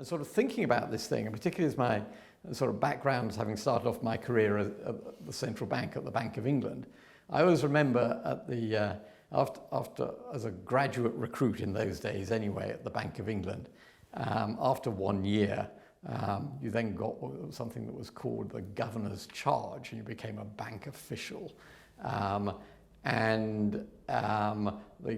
And sort of thinking about this thing, and particularly as my sort of background, having started off my career at the central bank, at the Bank of England, I always remember at the after as a graduate recruit in those days anyway at the Bank of England, after 1 year, you then got something that was called the governor's charge, and you became a bank official. The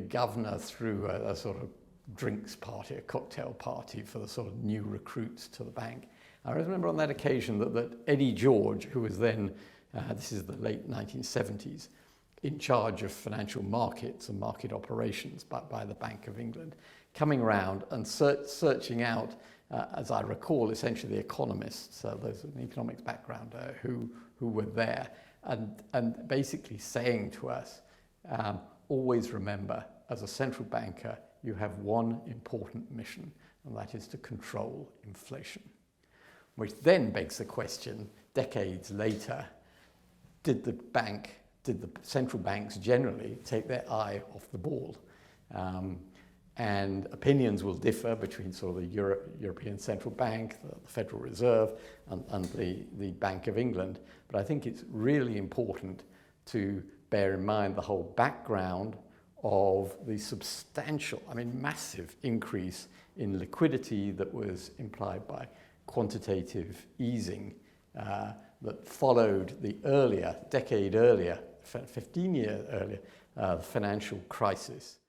governor threw a sort of drinks party, a cocktail party for the sort of new recruits to the bank. I remember on that occasion that Eddie George, who was then, this is the late 1970s, in charge of financial markets and market operations by the Bank of England, coming around and searching out, as I recall, essentially the economists, those with an economics background, who were there, and basically saying to us, always remember, as a central banker, you have one important mission, and that is to control inflation. Which then begs the question, decades later, did the central banks generally take their eye off the ball? And opinions will differ between sort of the European Central Bank, the Federal Reserve, and the Bank of England. But I think it's really important to bear in mind the whole background of the substantial, massive increase in liquidity that was implied by quantitative easing that followed the decade earlier, 15 years earlier, financial crisis.